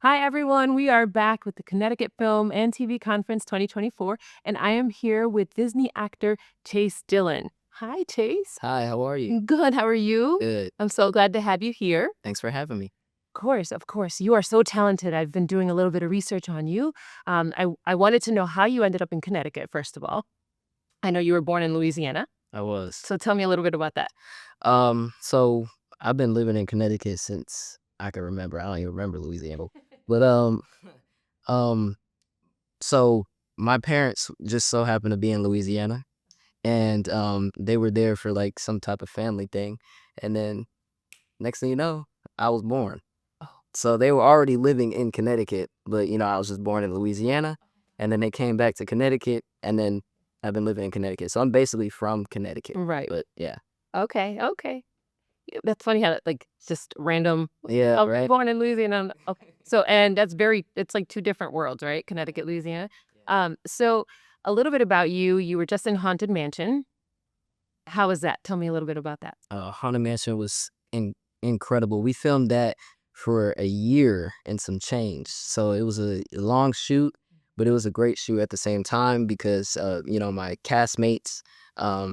Hi, everyone. We are back with the Connecticut Film and TV Conference 2024, and I am here with Disney actor Chase Dillon. Hi, Chase. Hi, how are you? Good. How are you? Good. I'm so glad to have you here. Thanks for having me. Of course, of course. You are so talented. I've been doing a little bit of research on you. I wanted to know how you ended up in Connecticut, first of all. I know you were born in Louisiana, I was. so tell me a little bit about that. So I've been living in Connecticut since I can remember. I don't even remember Louisiana. But um, so my parents just so happened to be in Louisiana, and they were there for like some type of family thing, and then next thing you know, I was born. Oh, So they were already living in Connecticut, but I was just born in Louisiana, and then they came back to Connecticut, and then I've been living in Connecticut. So I'm basically from Connecticut. right. But yeah. Okay, okay. Yeah, that's funny how that, like, just random, Yeah, oh, right? born in Louisiana. Okay. So, and that's it's like two different worlds, right? Connecticut, Louisiana. So a little bit about you. You were just in Haunted Mansion. How was that? Tell me a little bit about that. Haunted Mansion was incredible. We filmed that for a year and some change. So it was a long shoot, but it was a great shoot at the same time because, my castmates,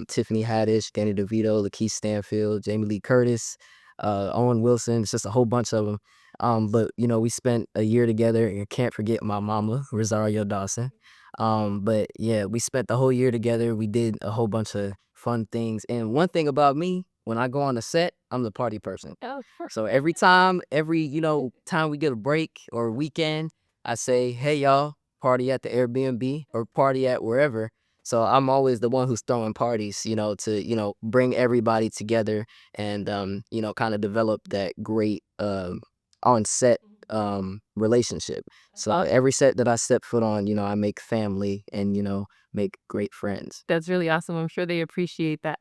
Tiffany Haddish, Danny DeVito, Lakeith Stanfield, Jamie Lee Curtis, Owen Wilson, it's just a whole bunch of them. But, we spent a year together, and I can't forget my mama, Rosario Dawson. But yeah, we spent the whole year together. We did a whole bunch of fun things. And one thing about me, when I go on the set, I'm the party person. Oh, sure. So every time we get a break or a weekend, I say, "Hey y'all, party at the Airbnb or party at wherever." So I'm always the one who's throwing parties, to, bring everybody together and kind of develop that great on set relationship. So every set that I step foot on, I make family and, make great friends. That's really awesome. I'm sure they appreciate that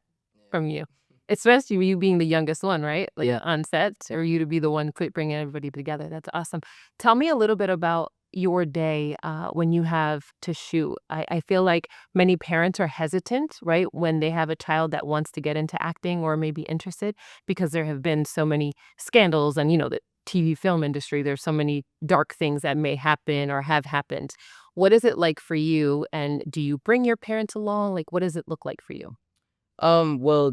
from you, especially you being the youngest one, right? Like Yeah. on set, or you to be the one bringing everybody together. That's awesome. Tell me a little bit about your day when you have to shoot. I feel like many parents are hesitant, right, when they have a child that wants to get into acting or maybe interested, because there have been so many scandals and, the TV film industry, there's so many dark things that may happen or have happened. What is it like for you? And do you bring your parents along? Like, what does it look like for you? Well,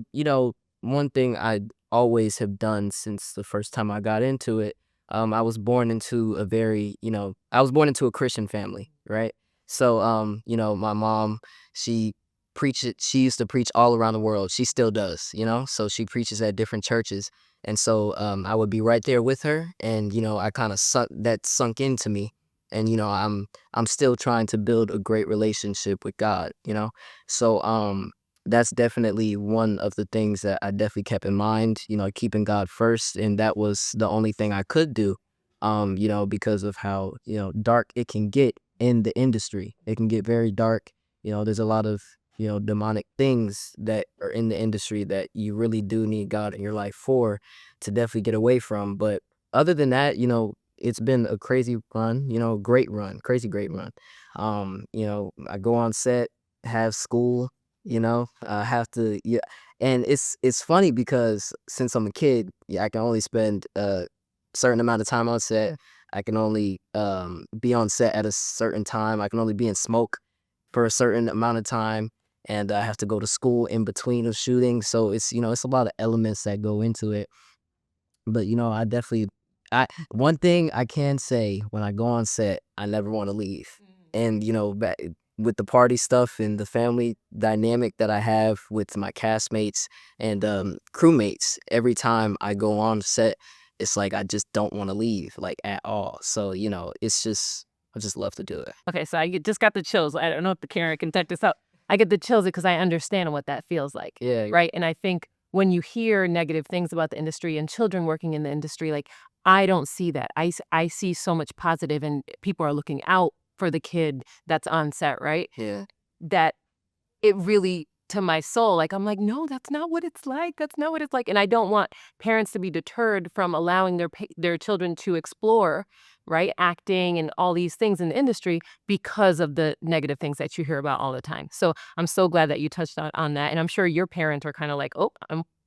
one thing I always have done since the first time I got into it, I was born into a Christian family, right? So, my mom, she used to preach all around the world. She still does, so she preaches at different churches. And so, I would be right there with her, and, I kind of sunk into me. And, I'm still trying to build a great relationship with God. So, that's definitely one of the things that I definitely kept in mind, keeping God first. And that was the only thing I could do, because of how, dark it can get in the industry. It can get very dark. There's a lot of, demonic things that are in the industry that you really do need God in your life for to definitely get away from. But other than that, it's been a crazy run, great run, crazy great run. I go on set, have school, have to, yeah. And it's funny because since I'm a kid, yeah, I can only spend a certain amount of time on set. I can only be on set at a certain time. I can only be in smoke for a certain amount of time, and I have to go to school in between of shooting. So it's a lot of elements that go into it. But I definitely, I one thing I can say, when I go on set, I never want to leave. And back with the party stuff and the family dynamic that I have with my castmates and crewmates, every time I go on set, it's like I just don't want to leave, like, at all. So it's just, I just love to do it. Okay, so just got the chills. I don't know if the camera can touch this out. I get the chills because I understand what that feels like, Yeah. right? And I think when you hear negative things about the industry and children working in the industry, like, I don't see that. I see so much positive, and people are looking out for the kid that's on set, right? Yeah. That it really, to my soul, like, I'm like, "No, that's not what it's like, that's not what it's like," and I don't want parents to be deterred from allowing their children to explore, right, acting and all these things in the industry because of the negative things that you hear about all the time. So, I'm so glad that you touched on that, and I'm sure your parents are kinda like, "Oh,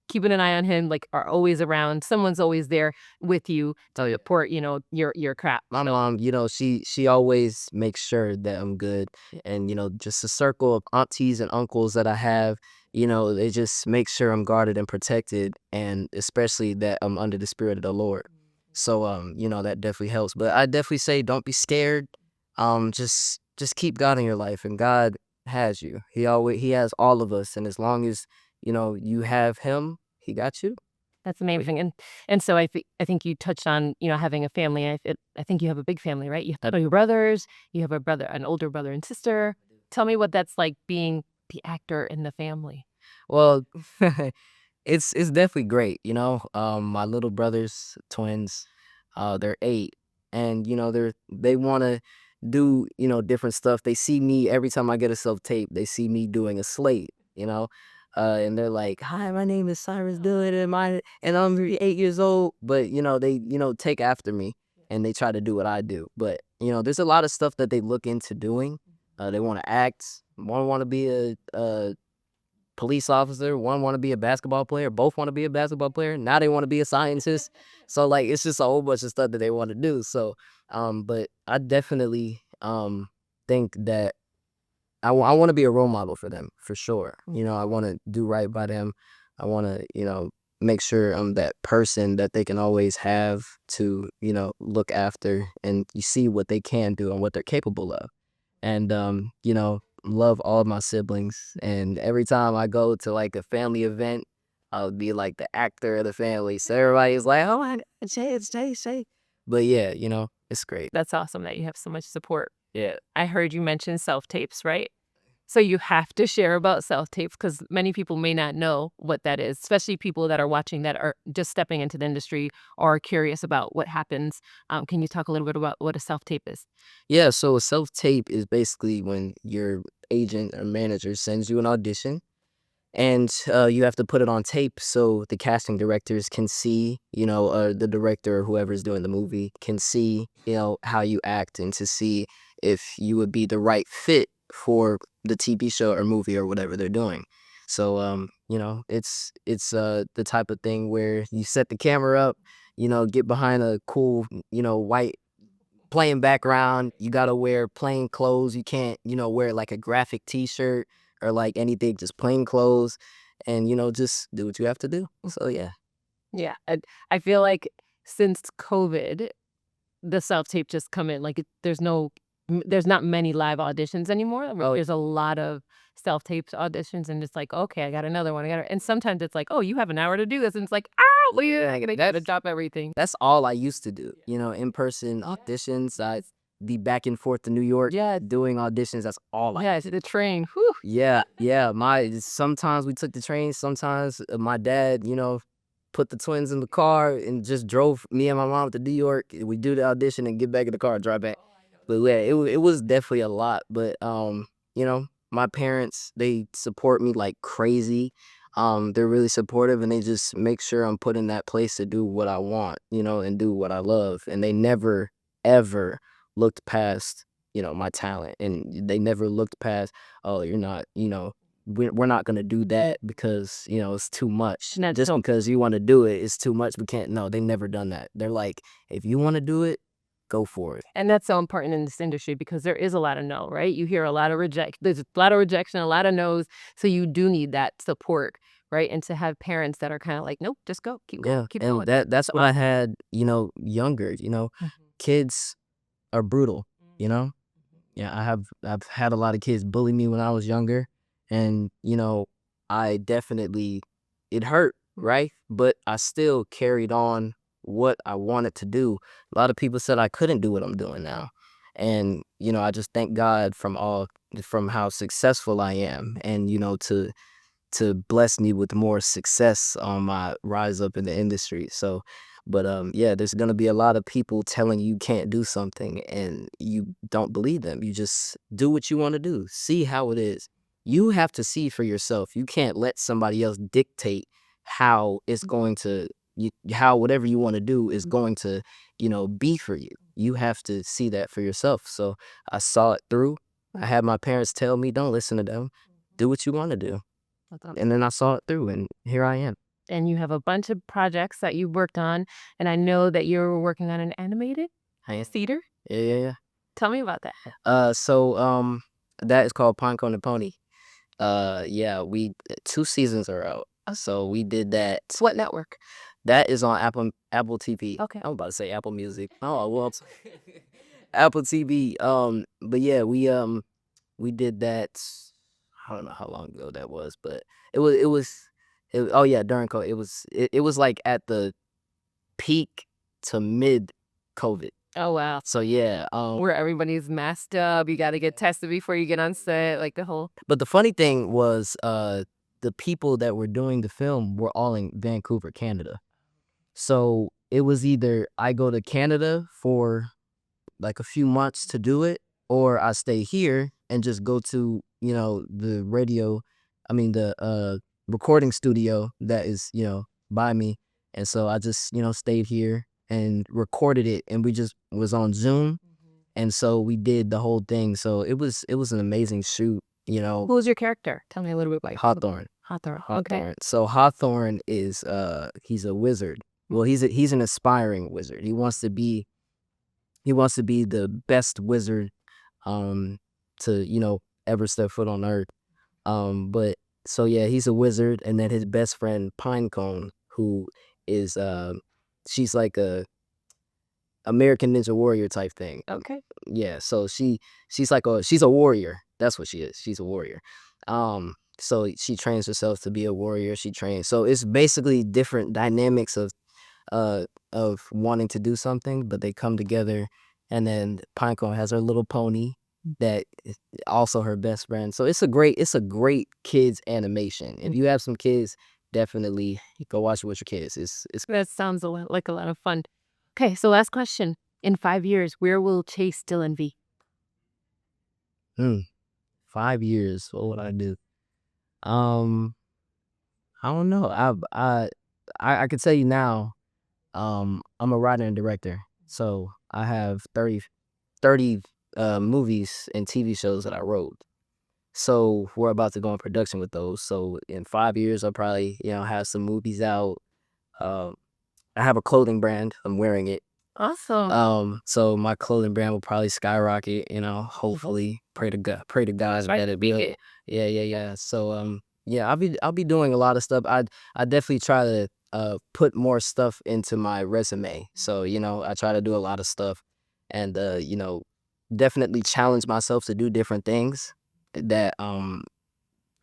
keeping an eye on him, like, are always around. Someone's always there with you to Oh, yeah. support, your craft. My So mom, she always makes sure that I'm good, and, just a circle of aunties and uncles that I have, they just make sure I'm guarded and protected, and especially that I'm under the spirit of the Lord. So, that definitely helps, but I definitely say don't be scared. Just keep God in your life, and God has you. He has all of us, and as long as, you have Him, He got you. that's amazing, and so I think you touched on, having a family. I think you have a big family, right? You have 2 brothers, you have an older brother and sister. Tell me what that's like being the actor in the family. Well, it's definitely great, my little brothers, twins, they're 8, and, they wanna do, different stuff. They see me every time I get a self-tape, they see me doing a slate, and they're like, "Hi, my name is Cyrus Dillon, and I'm 8 years old," but, they, take after me, and they try to do what I do, but, there's a lot of stuff that they look into doing. They wanna act, one wanna be a police officer, one wanna be a basketball player, both wanna be a basketball player, now they wanna be a scientist. So, like, it's just a whole bunch of stuff that they wanna do, so, but I definitely, think that I wanna be a role model for them, for sure. I wanna do right by them. I wanna, make sure I'm that person that they can always have to, look after, and you see what they can do and what they're capable of, and love all of my siblings, and every time I go to like a family event, I'll be like the actor of the family, so everybody's like, "Oh my god, Shay, it's Shay." But yeah, it's great. That's awesome that you have so much support. Yeah. I heard you mention self-tapes, right? So you have to share about self-tapes because many people may not know what that is, especially people that are watching that are just stepping into the industry or are curious about what happens. Can you talk a little bit about what a self-tape is? Yeah, so a self-tape is basically when your agent or manager sends you an audition, and you have to put it on tape so the casting directors can see, the director or whoever's doing the movie can see, how you act, and to see if you would be the right fit for the TV show or movie or whatever they're doing. So, it's the type of thing where you set the camera up, get behind a cool, white plain background. You gotta wear plain clothes. You can't, wear like a graphic T-shirt or like anything. Just plain clothes, and just do what you have to do. So yeah. Yeah, and I feel like since COVID, the self-tape just come in, like, there's not many live auditions anymore. Oh There's a lot of self-taped auditions, and it's like, "Okay, I got another one, I got" and sometimes it's like, "Oh, you have an hour to do this," and it's like, "Ah, well, yeah, I gotta that's drop everything." that's all I used to do. In person auditions. I'd be back and forth to New York Yeah, doing auditions. That's all I. yeah, to the train, whew. Yeah, yeah. Sometimes we took the train. Sometimes my dad, put the twins in the car and just drove me and my mom to New York. We do the audition and get back in the car and drive back. But yeah, it was definitely a lot. But my parents, they support me like crazy. They're really supportive, and they just make sure I'm put in that place to do what I want, and do what I love. And they never ever looked past, my talent, and they never looked past, oh, you're not, we're not gonna do that because it's too much. And that's Just so because you want to do it, it's too much. We can't. No, they never done that. They're like, if you want to do it, go for it. and that's so important in this industry because there is a lot of no, right? You hear a lot of there's a lot of rejection, a lot of no's, so you do need that support, right? And to have parents that are kinda like, "Nope, just go, Yeah, keep and going." that's what I had, younger. Mhm. Kids are brutal. You Mhm. know, yeah, I've had a lot of kids bully me when I was younger, and I definitely, it hurt, Mhm. right? But I still carried on what I wanted to do. A lot of people said I couldn't do what I'm doing now, and I just thank God from how successful I am, and to bless me with more success on my rise up in the industry. So, but yeah, there's gonna be a lot of people telling you can't do something, and you don't believe them. You just do what you want to do. See how it is. You have to see for yourself. You can't let somebody else dictate how it's going to how whatever you want to do is going to, be for you. You have to see that for yourself. So I saw it through. I had my parents tell me, don't listen to them. Do what you want to do. That's And then I saw it through, and here I am. and you have a bunch of projects that you've worked on, and I know that you're working on an animated I theater. Yeah, yeah, yeah. Tell me about that. That is called Pinecone and Pony. Yeah, we 2 seasons are out. So we did that. What network? That is on Apple TV. Okay. I'm about to say Apple Music. Oh, well, Apple TV. But yeah, we did that. I don't know how long ago that was, but oh yeah, during COVID. It was like at the peak to mid COVID. Oh, wow. So yeah, Where everybody's masked up, you gotta get tested before you get on set, like the whole. but the funny thing was, the people that were doing the film were all in Vancouver, Canada. So it was either I go to Canada for like a few months to do it, or I stay here and just go to, the recording studio that is, by me. And so I just, stayed here and recorded it, and we just was on Zoom. And so we did the whole thing. So it was an amazing shoot, Who was your character? Tell me a little bit about Hawthorne. Hawthorne. Okay. Hawthorne. So Hawthorne is he's a wizard. Well, he's an aspiring wizard. He wants to be the best wizard to, ever step foot on earth. But so yeah, he's a wizard, and then his best friend Pinecone, who is she's like a American Ninja Warrior type thing. Okay. Yeah, so she's a warrior. That's what she is. She's a warrior. So she trains herself to be a warrior. So it's basically different dynamics of wanting to do something, but they come together. And then Pinecone has her little pony that is also her best friend. So it's a great kids animation. If you have some kids, definitely go watch it with your kids. It's That sounds like a lot of fun. Okay, so last question. In 5 years, where will Chase Dillon be? 5 years. What would I do? Um, I don't know. I could tell you now. I'm a writer and director, so I have 30 movies and TV shows that I wrote. So we're about to go in production with those. So in 5 years, I'll probably have some movies out. Um, I have a clothing brand. I'm wearing it. Awesome. So my clothing brand will probably skyrocket. Hopefully, pray to God. Pray to God Right. that it be. Yeah, yeah, yeah. So yeah, I'll be doing a lot of stuff. I definitely try to put more stuff into my resume. So I try to do a lot of stuff, and definitely challenge myself to do different things that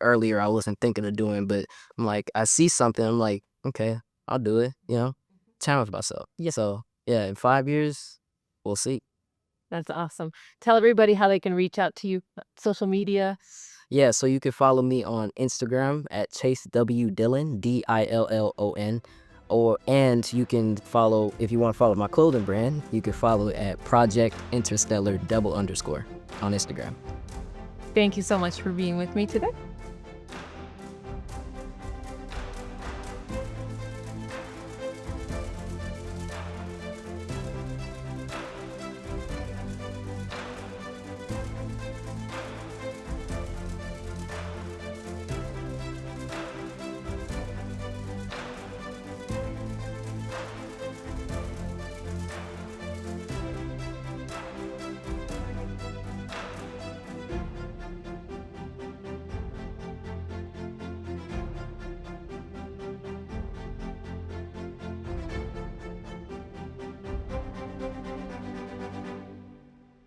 earlier I wasn't thinking of doing. But I'm like, I see something, I'm like, okay, I'll do it. Challenge myself. Yeah. So yeah, in 5 years, we'll see. That's awesome. Tell everybody how they can reach out to you. Social media. Yeah, so you can follow me on Instagram at Chase W Dillon, Dillon, and you can follow, if you want to follow my clothing brand, you can follow it at Project Interstellar __ on Instagram. Thank you so much for being with me today.